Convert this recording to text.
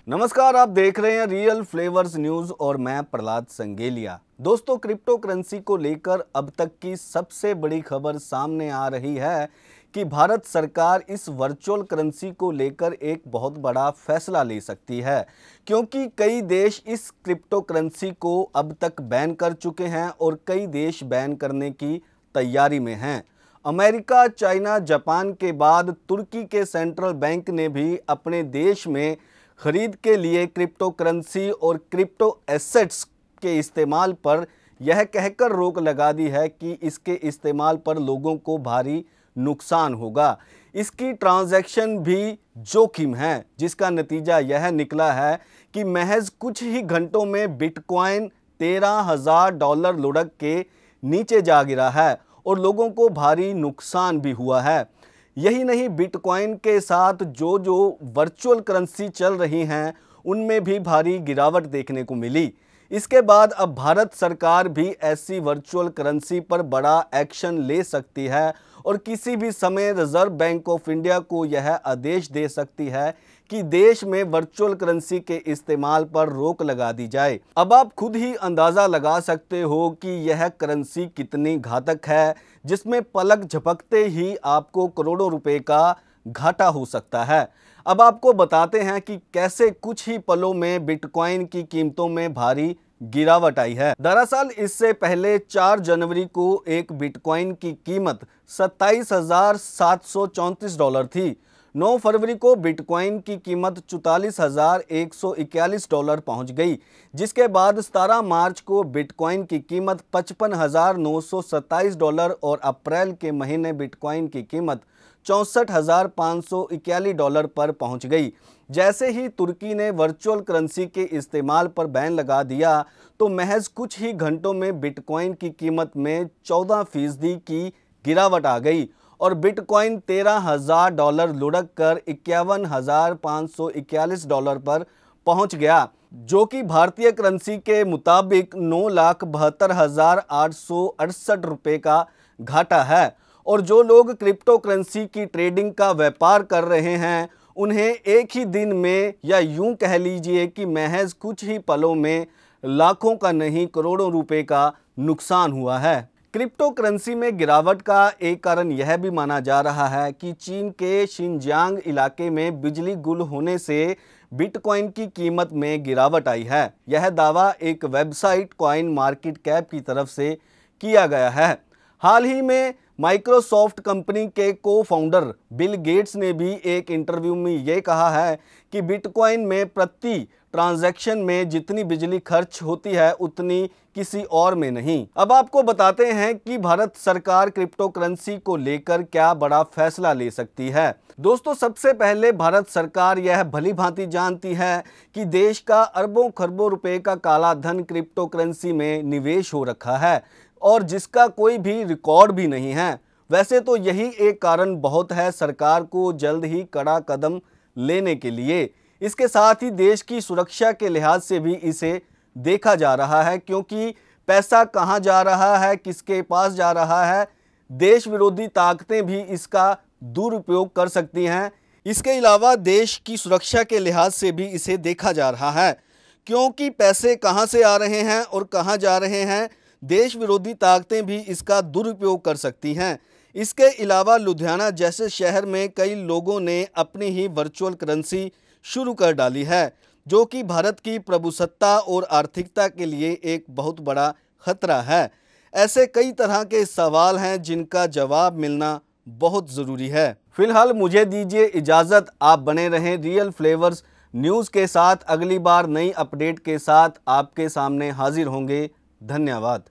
नमस्कार, आप देख रहे हैं रियल फ्लेवर्स न्यूज और मैं प्रहलाद संगेलिया। दोस्तों, क्रिप्टो करेंसी को लेकर अब तक की सबसे बड़ी खबर सामने आ रही है कि भारत सरकार इस वर्चुअल करेंसी को लेकर एक बहुत बड़ा फैसला ले सकती है, क्योंकि कई देश इस क्रिप्टो करेंसी को अब तक बैन कर चुके हैं और कई देश बैन करने की तैयारी में हैं। अमेरिका, चाइना, जापान के बाद तुर्की के सेंट्रल बैंक ने भी अपने देश में खरीद के लिए क्रिप्टो करेंसी और क्रिप्टो एसेट्स के इस्तेमाल पर यह कहकर रोक लगा दी है कि इसके इस्तेमाल पर लोगों को भारी नुकसान होगा। इसकी ट्रांजैक्शन भी जोखिम है, जिसका नतीजा यह निकला है कि महज कुछ ही घंटों में बिटकॉइन $13,000 लुढ़क के नीचे जा गिरा है और लोगों को भारी नुकसान भी हुआ है। यही नहीं, बिटकॉइन के साथ जो वर्चुअल करेंसी चल रही हैं उनमें भी भारी गिरावट देखने को मिली। इसके बाद अब भारत सरकार भी ऐसी वर्चुअल करेंसी पर बड़ा एक्शन ले सकती है और किसी भी समय रिजर्व बैंक ऑफ इंडिया को यह आदेश दे सकती है कि देश में वर्चुअल करेंसी के इस्तेमाल पर रोक लगा दी जाए। अब आप खुद ही अंदाज़ा लगा सकते हो कि यह करेंसी कितनी घातक है, जिसमें पलक झपकते ही आपको करोड़ों रुपए का घाटा हो सकता है। अब आपको बताते हैं कि कैसे कुछ ही पलों में बिटकॉइन की कीमतों में भारी गिरावट आई है। दरअसल इससे पहले 4 जनवरी को एक बिटकॉइन की कीमत $27,734 थी। 9 फरवरी को बिटकॉइन की कीमत $44,141 पहुंच गई, जिसके बाद 17 मार्च को बिटकॉइन की कीमत $55,927 और अप्रैल के महीने बिटकॉइन की कीमत $64,541 पर पहुंच गई। जैसे ही तुर्की ने वर्चुअल करेंसी के इस्तेमाल पर बैन लगा दिया तो महज कुछ ही घंटों में बिटकॉइन की कीमत में 14% की गिरावट आ गई और बिटकॉइन $13,000 लुढ़क कर $51,541 पर पहुंच गया, जो कि भारतीय करेंसी के मुताबिक 9,72,868 रुपये का घाटा है। और जो लोग क्रिप्टो करेंसी की ट्रेडिंग का व्यापार कर रहे हैं उन्हें एक ही दिन में, या यूं कह लीजिए कि महज कुछ ही पलों में, लाखों का नहीं करोड़ों रुपए का नुकसान हुआ है। क्रिप्टो करेंसी में गिरावट का एक कारण यह भी माना जा रहा है कि चीन के शिनजियांग इलाके में बिजली गुल होने से बिटकॉइन की कीमत में गिरावट आई है। यह दावा एक वेबसाइट कॉइन मार्केट कैप की तरफ से किया गया है। हाल ही में माइक्रोसॉफ्ट कंपनी के को-फाउंडर बिल गेट्स ने भी एक इंटरव्यू में ये कहा है कि बिटकॉइन में प्रति ट्रांजैक्शन में जितनी बिजली खर्च होती है उतनी किसी और में नहीं। अब आपको बताते हैं कि भारत सरकार क्रिप्टो करेंसी को लेकर क्या बड़ा फैसला ले सकती है। दोस्तों, सबसे पहले भारत सरकार यह भली भांति जानती है कि देश का अरबों खरबों रुपए का काला धन क्रिप्टो करेंसी में निवेश हो रखा है और जिसका कोई भी रिकॉर्ड भी नहीं है। वैसे तो यही एक कारण बहुत है सरकार को जल्द ही कड़ा कदम लेने के लिए। इसके साथ ही देश की सुरक्षा के लिहाज से भी इसे देखा जा रहा है, क्योंकि पैसा कहां जा रहा है, किसके पास जा रहा है, देश विरोधी ताकतें भी इसका दुरुपयोग कर सकती हैं। इसके अलावा देश की सुरक्षा के लिहाज से भी इसे देखा जा रहा है, क्योंकि पैसे कहां से आ रहे हैं और कहां जा रहे हैं, देश विरोधी ताकतें भी इसका दुरुपयोग कर सकती हैं। इसके अलावा लुधियाना जैसे शहर में कई लोगों ने अपनी ही वर्चुअल करेंसी शुरू कर डाली है, जो कि भारत की प्रभुसत्ता और आर्थिकता के लिए एक बहुत बड़ा खतरा है। ऐसे कई तरह के सवाल हैं जिनका जवाब मिलना बहुत ज़रूरी है। फिलहाल मुझे दीजिए इजाज़त, आप बने रहें रियल फ्लेवर्स न्यूज़ के साथ। अगली बार नई अपडेट के साथ आपके सामने हाजिर होंगे। धन्यवाद।